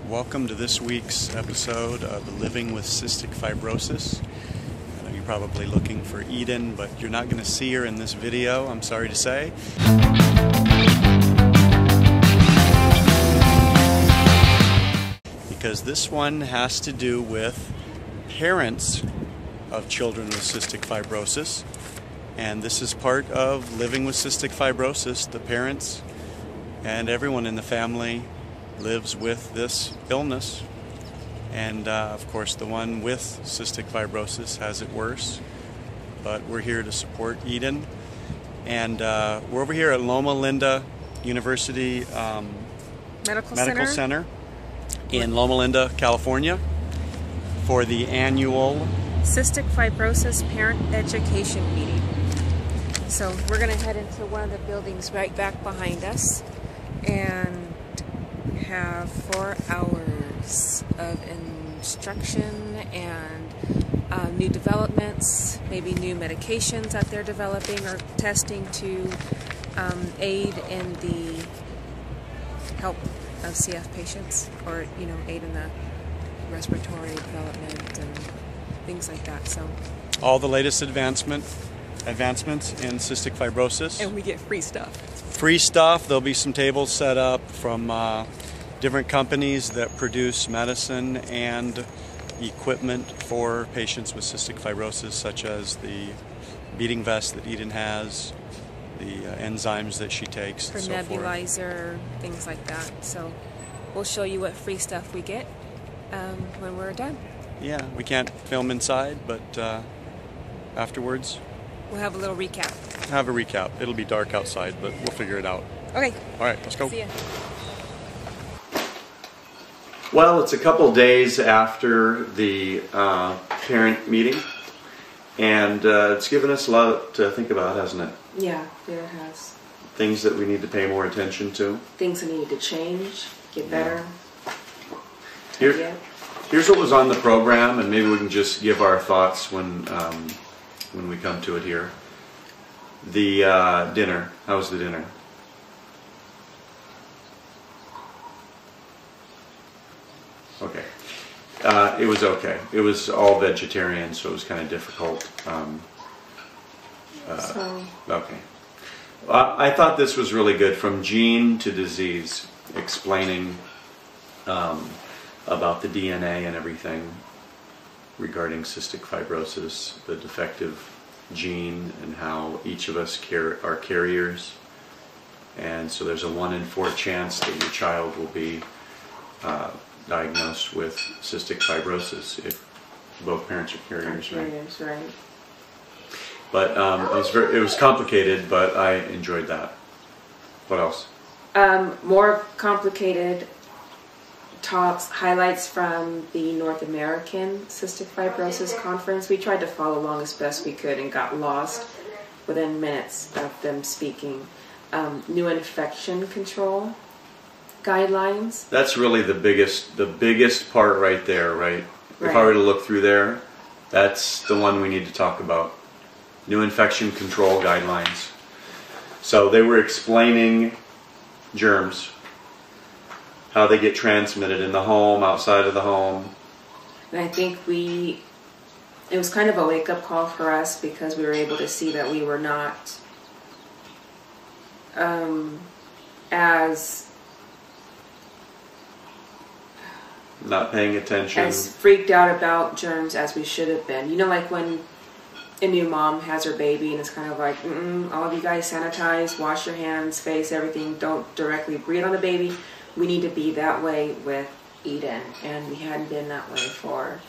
Welcome to this week's episode of Living with Cystic Fibrosis. I know you're probably looking for Eden, but you're not going to see her in this video, I'm sorry to say. Because this one has to do with parents of children with cystic fibrosis. And this is part of living with cystic fibrosis. The parents and everyone in the family lives with this illness. And of course the one with cystic fibrosis has it worse. But we're here to support Eden. And we're over here at Loma University Medical Center in Loma, California for the annual Cystic Fibrosis Parent Education Meeting. So we're going to head into one of the buildings right back behind us and have 4 hours of instruction and new developments, maybe new medications that they're developing or testing to aid in the help of CF patients, or aid in the respiratory development and things like that. So all the latest advancements in cystic fibrosis. And we get free stuff. Free stuff. There'll be some tables set up from different companies that produce medicine and equipment for patients with cystic fibrosis, such as the beating vest that Eden has, the enzymes that she takes, for and so nebulizer, things like that. So we'll show you what free stuff we get when we're done. Yeah, we can't film inside, but afterwards we'll have a little recap. Have a recap. It'll be dark outside, but we'll figure it out. Okay. All right, let's go. See ya. Well, it's a couple days after the parent meeting, and it's given us a lot to think about, hasn't it? Yeah, it has. Things that we need to pay more attention to. Things that need to change, get better. Here's what was on the program, and maybe we can just give our thoughts when we come to it here. The dinner. How was the dinner? Okay. It was okay. It was all vegetarian, so it was kind of difficult. Okay. I thought this was really good, from gene to disease, explaining about the DNA and everything regarding cystic fibrosis, the defective gene, and how each of us are carriers. And so there's a 1 in 4 chance that your child will be diagnosed with cystic fibrosis if both parents are carriers, right? But it was complicated, but I enjoyed that. What else? More complicated talks, highlights from the North American Cystic Fibrosis Conference. We tried to follow along as best we could and got lost within minutes of them speaking. New infection control guidelines. That's really the biggest part right there, right? If I were to look through there, that's the one we need to talk about. New infection control guidelines. So they were explaining germs, how they get transmitted in the home, outside of the home. And I think it was kind of a wake-up call for us, because we were able to see that we were not not paying attention, as freaked out about germs as we should have been. Like when a new mom has her baby and it's kind of like, all of you guys sanitize, wash your hands, face, everything, don't directly breathe on the baby. We need to be that way with Eden, and we hadn't been that way for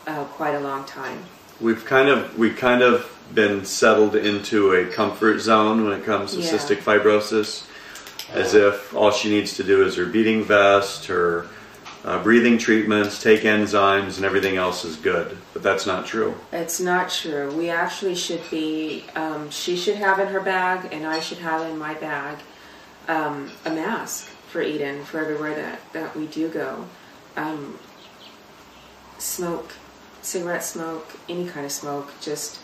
quite a long time. We've kind of been settled into a comfort zone when it comes to cystic fibrosis, as if all she needs to do is her beating vest, her breathing treatments, take enzymes, and everything else is good. But that's not true. It's not true. We actually should be, she should have in her bag, and I should have in my bag, a mask for Eden, for everywhere that we do go. Smoke, cigarette smoke, any kind of smoke, just,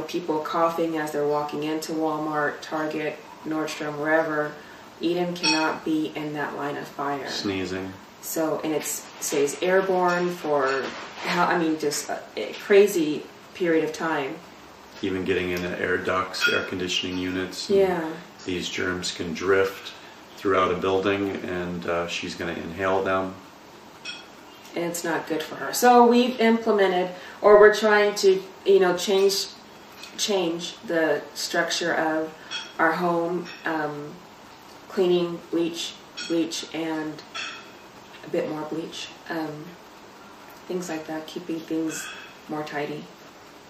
people coughing as they're walking into Walmart, Target, Nordstrom, wherever. Eden cannot be in that line of fire. Sneezing. So, and it stays airborne for, just a crazy period of time. Even getting in the air ducts, air conditioning units. Yeah. These germs can drift throughout a building, and she's going to inhale them. And it's not good for her. So we've implemented, or we're trying to, change the structure of our home, cleaning, bleach, and a bit more bleach. Things like that, keeping things more tidy,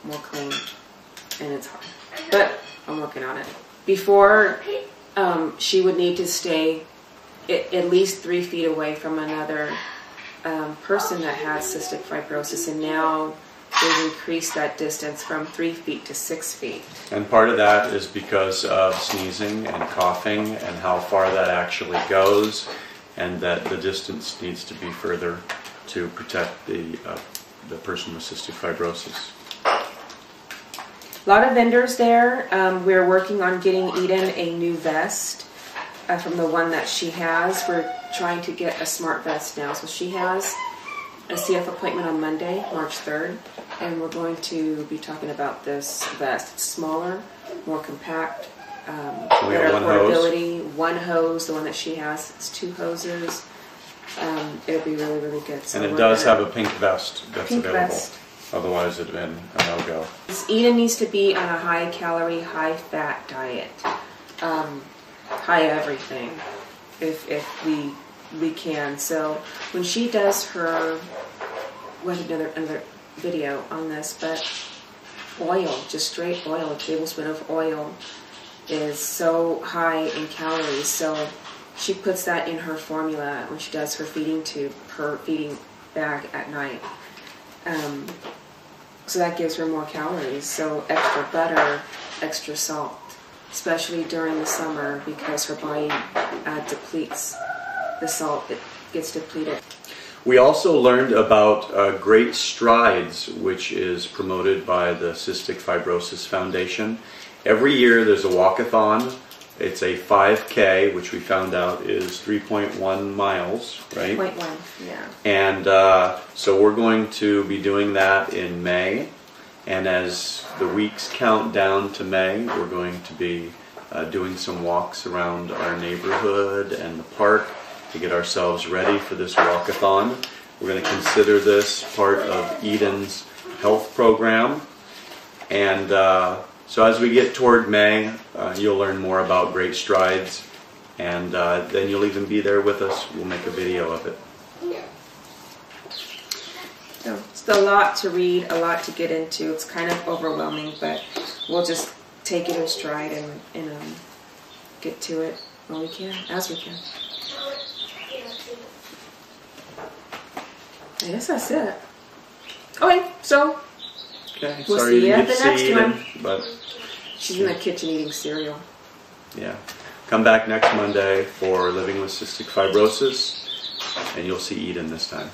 more clean. And it's hard, but I'm working on it. Before, she would need to stay at least 3 feet away from another person that has cystic fibrosis, and now they've increased that distance from 3 feet to 6 feet. And part of that is because of sneezing and coughing and how far that actually goes, and that the distance needs to be further to protect the person with cystic fibrosis. A lot of vendors there. We're working on getting Eden a new vest from the one that she has. We're trying to get a smart vest now. So she has a CF appointment on Monday, March 3rd, and we're going to be talking about this vest. It's smaller, more compact, better portability. One hose, the one that she has, it's 2 hoses. It'll be really, really good. So and it does have a pink vest that's pink available. Vest. Otherwise it'd been a no-go. Eden needs to be on a high-calorie, high-fat diet. High everything, if we can. So when she does her, we have another video on this, but oil, just straight oil, a tablespoon of oil is so high in calories. So she puts that in her formula when she does her feeding tube, her feeding bag at night. So that gives her more calories. So extra butter, extra salt, especially during the summer, because her body depletes the salt. It gets depleted. We also learned about Great Strides, which is promoted by the Cystic Fibrosis Foundation. Every year there's a walkathon. It's a 5K, which we found out is 3.1 miles, right? 3.1, yeah. And so we're going to be doing that in May. And as the weeks count down to May, we're going to be doing some walks around our neighborhood and the park to get ourselves ready for this walkathon. We're going to consider this part of Eden's health program. And so as we get toward May, you'll learn more about Great Strides, and then you'll even be there with us. We'll make a video of it. So it's a lot to read, a lot to get into. It's kind of overwhelming, but we'll just take it in stride and get to it when we can, as we can. I guess that's it. Okay, so Okay, we'll sorry see you you at didn't the get to next see one. Eden, but She's in the kitchen eating cereal. yeah. Come back next Monday for Living with Cystic Fibrosis, and you'll see Eden this time.